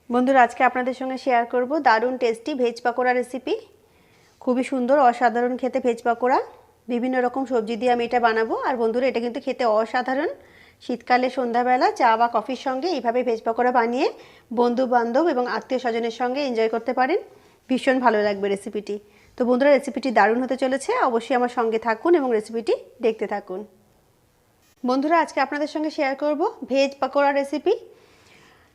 বন্ধুরা আজকে আপনাদের সঙ্গে শেয়ার করব দারুণ টেস্টি ভেজ পাকোড়া রেসিপি। খুবই সুন্দর অসাধারণ খেতে ভেজ পাকোড়া। বিভিন্ন রকম সবজি দিয়ে আমি এটা বানাবো। আর বন্ধুরা এটা কিন্তু খেতে অসাধারণ। শীতকালে সন্ধ্যাবেলা চা বা কফির সঙ্গে এইভাবে ভেজ পাকোড়া বানিয়ে বন্ধু বান্ধব এবং আত্মীয় স্বজনের সঙ্গে এনজয় করতে পারেন। ভীষণ ভালো লাগবে রেসিপিটি। তো বন্ধুরা রেসিপিটি দারুণ হতে চলেছে, অবশ্যই আমার সঙ্গে থাকুন এবং রেসিপিটি দেখতে থাকুন। বন্ধুরা আজকে আপনাদের সঙ্গে শেয়ার করব ভেজ পাকোড়া রেসিপি।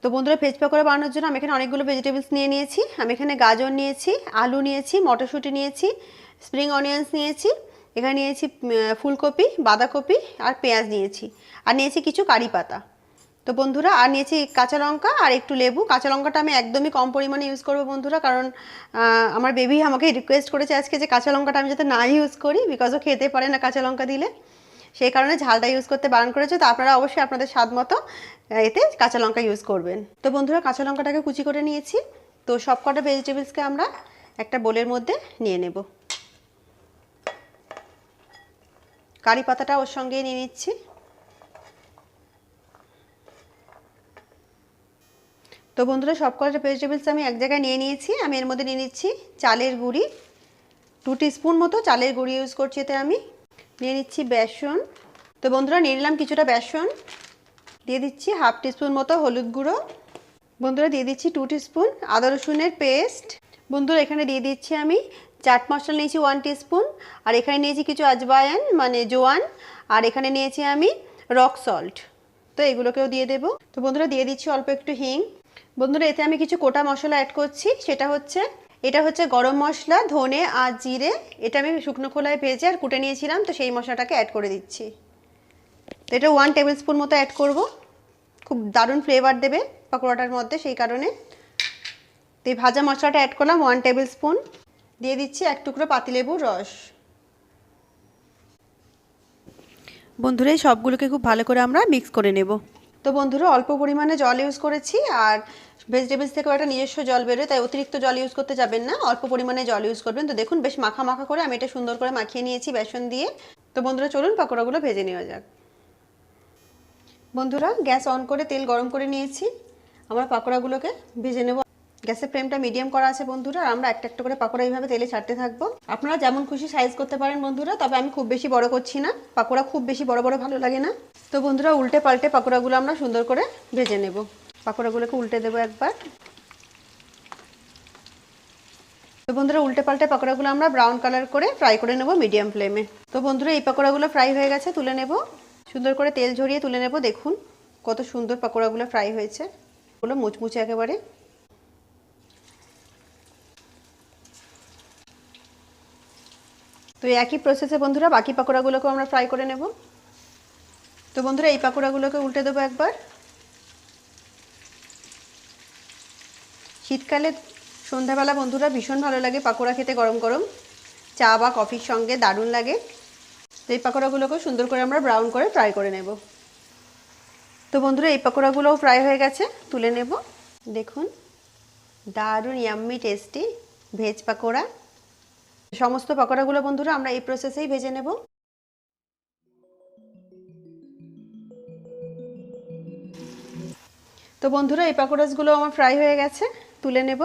তো বন্ধুরা ভেজ পকোড়া বানানোর জন্য আমি এখানে অনেকগুলো ভেজিটেবলস নিয়ে নিয়েছি। আমি এখানে গাজর নিয়েছি, আলু নিয়েছি, মটরশুঁটি নিয়েছি, স্প্রিং অনিয়ন্স নিয়েছি, এখানে নিয়েছি ফুলকপি, বাঁধাকপি আর পেঁয়াজ নিয়েছি, আর নিয়েছি কিছু কারি পাতা। তো বন্ধুরা আর নিয়েছি কাঁচা লঙ্কা আর একটু লেবু। কাঁচা লঙ্কাটা আমি একদমই কম পরিমাণে ইউজ করবো বন্ধুরা, কারণ আমার বেবি আমাকে রিকোয়েস্ট করেছে আজকে যে কাঁচা লঙ্কাটা আমি যাতে না ইউজ করি, বিকজ ও খেতে পারে না কাঁচা লঙ্কা দিলে, সেই কারণে ঝালটা ইউজ করতে বারণ করেছে। তো আপনারা অবশ্যই আপনাদের স্বাদ মতো এতে কাঁচা লঙ্কা ইউজ করবেন। তো বন্ধুরা কাঁচা লঙ্কাটাকে কুচি করে নিয়েছি। তো সব কটা ভেজিটেবলসকে আমরা একটা বোলের মধ্যে নিয়ে নেব। কারি পাতাটা ওর সঙ্গে নিয়ে নিচ্ছি। তো বন্ধুরা সব কটা ভেজিটেবলস আমি এক জায়গায় নিয়ে নিয়েছি। আমি এর মধ্যে নিয়ে নিচ্ছি চালের গুঁড়ি, 2 টিস্পুন মতো চালের গুঁড়ি ইউজ করছি এতে। আমি নিয়ে নিচ্ছি বেসন। তো বন্ধুরা নিয়ে নিলাম কিছুটা বেসন। দিয়ে দিচ্ছি হাফ টিস্পুন মতো হলুদ গুঁড়ো। বন্ধুরা দিয়ে দিচ্ছি 2 টিস্পুন আদা রসুনের পেস্ট। বন্ধুরা এখানে দিয়ে দিচ্ছি আমি চাট মশলা নিয়েছি 1 টিস্পুন, আর এখানে নিয়েছি কিছু আজওয়াইন মানে জোয়ান, আর এখানে নিয়েছি আমি রক সল্ট। তো এগুলোকেও দিয়ে দেব। তো বন্ধুরা দিয়ে দিচ্ছি অল্প একটু হিং। বন্ধুরা এতে আমি কিছু গোটা মশলা অ্যাড করছি। এটা হচ্ছে গরম মশলা, ধনে আর জিরে। এটা আমি শুকনো খোলায় ভেজে আর কুটে নিয়েছিলাম, তো সেই মশলাটাকে অ্যাড করে দিচ্ছি। তো এটা 1 টেবিল স্পুন মতো অ্যাড করব। খুব দারুণ ফ্লেভার দেবে পাকোড়াটার মধ্যে, সেই কারণে। তো এই ভাজা মশলাটা অ্যাড করলাম 1 টেবিল স্পুন। দিয়ে দিচ্ছি 1 টুকরো পাতিলেবুর রস। বন্ধুরা এই সবগুলোকে খুব ভালো করে আমরা মিক্স করে নেব। তো বন্ধুরা অল্প পরিমাণে জল ইউজ করেছি, আর ভেজিটেবলস থেকেও একটা নিজস্ব জল বেরোয়, তাই অতিরিক্ত জল ইউজ করতে যাবেন না, অল্প পরিমাণে জল ইউজ করবেন। তো দেখুন বেশ মাখা মাখা করে আমি এটা সুন্দর করে মাখিয়ে নিয়েছি বেসন দিয়ে। তো বন্ধুরা চলুন পাকোড়াগুলো ভেজে নেওয়া যাক। বন্ধুরা গ্যাস অন করে তেল গরম করে নিয়েছি। আমরা পাকোড়াগুলোকে ভেজে নেব। গ্যাসের ফ্লেমটা মিডিয়াম করা আছে বন্ধুরা। আমরা একটা একটা করে পাকোড়া এইভাবে তেলে ছাড়তে থাকবো। আপনারা যেমন খুশি সাইজ করতে পারেন বন্ধুরা, তবে আমি খুব বেশি বড় করছি না, পাকোড়া খুব বেশি বড় বড় ভালো লাগে না। তো বন্ধুরা উল্টে পাল্টে পাকোড়াগুলো আমরা সুন্দর করে ভেজে নেব। পাকোড়াগুলোকে উল্টে দেবো একবার। তো বন্ধুরা উল্টে পাল্টে পাকোড়াগুলো আমরা ব্রাউন কালার করে ফ্রাই করে নেব মিডিয়াম ফ্লেমে। তো বন্ধুরা এই পাকোড়াগুলো ফ্রাই হয়ে গেছে, তুলে নেব। সুন্দর করে তেল ঝরিয়ে তুলে নেব। দেখুন কত সুন্দর পাকোড়াগুলো ফ্রাই হয়েছে, ওগুলো মুচমুচে একেবারে। তো একই প্রসেসে বন্ধুরা বাকি পাকোড়াগুলোকেও আমরা ফ্রাই করে নেব। তো বন্ধুরা এই পাকোড়াগুলোকে উল্টে দেবো একবার। শীতকালে সন্ধ্যাবেলা বন্ধুরা ভীষণ ভালো লাগে পাকোড়া খেতে, গরম গরম চা বা কফির সঙ্গে দারুণ লাগে। তো এই পাকোড়াগুলোকেও সুন্দর করে আমরা ব্রাউন করে ফ্রাই করে নেব। তো বন্ধুরা এই পাকোড়াগুলোও ফ্রাই হয়ে গেছে, তুলে নেব। দেখুন দারুণ ইয়াম্মি টেস্টি ভেজ পাকোড়া। সমস্ত পাকোড়াগুলো বন্ধুরা আমরা এই প্রসেসেই ভেজে নেব। তো বন্ধুরা এই পাকোড়াসগুলো আমার ফ্রাই হয়ে গেছে, তুলে নেব।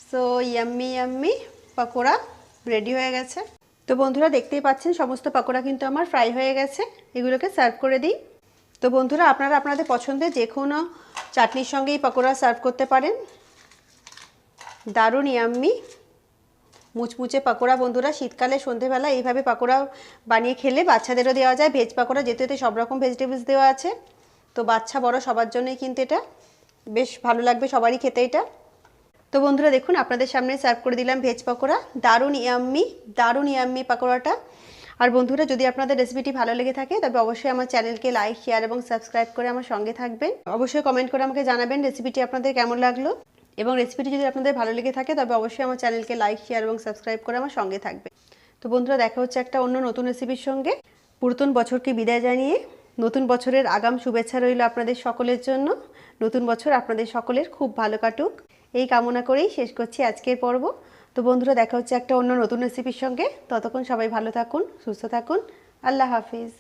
So yummy yummy pakora ready হয়ে গেছে। তো বন্ধুরা দেখতেই পাচ্ছেন সমস্ত পাকোড়া কিন্তু আমার ফ্রাই হয়ে গেছে। এগুলোকে সার্ভ করে দিই। তো বন্ধুরা আপনারা আপনাদের পছন্দের যে কোনো চাটনির সঙ্গে এই পাকোড়া সার্ভ করতে পারেন। দারুণ ইয়াম্মি মুচমুচে পাকোড়া বন্ধুরা শীতকালে সন্ধেবেলা এইভাবে পাকোড়া বানিয়ে খেলে বাচ্চাদেরও দেওয়া যায়। ভেজ পাকোড়া যেহেতু এতে সব রকম ভেজিটেবলস দেওয়া আছে, তো বাচ্চা বড় সবার জন্যই কিন্তু এটা বেশ ভালো লাগবে সবারই খেতে এটা। তো বন্ধুরা দেখুন আপনাদের সামনে সার্ভ করে দিলাম ভেজ পাকোড়া। দারুণ ইয়াম্মি পাকোড়াটা। আর বন্ধুরা যদি আপনাদের রেসিপিটি ভালো লেগে থাকে তবে অবশ্যই আমার চ্যানেলকে লাইক শেয়ার এবং সাবস্ক্রাইব করে আমার সঙ্গে থাকবেন। অবশ্যই কমেন্ট করে আমাকে জানাবেন রেসিপিটি আপনাদের কেমন লাগলো, এবং রেসিপিটি যদি আপনাদের ভালো লেগে থাকে তবে অবশ্যই আমার চ্যানেলকে লাইক শেয়ার এবং সাবস্ক্রাইব করে আমার সঙ্গে থাকবেন। তো বন্ধুরা দেখা হচ্ছে একটা অন্য নতুন রেসিপির সঙ্গে। পুরাতন বছরকে বিদায় জানিয়ে নতুন বছরের আগাম শুভেচ্ছা রইল আপনাদের সকলের জন্য। নতুন বছর আপনাদের সকলের খুব ভালো কাটুক এই কামনা করেই শেষ করছি আজকের পর্ব। তো বন্ধুরা দেখা হচ্ছে একটা অন্য নতুন রেসিপির সঙ্গে। ততক্ষণ সবাই ভালো থাকুন, সুস্থ থাকুন। আল্লাহ হাফিজ।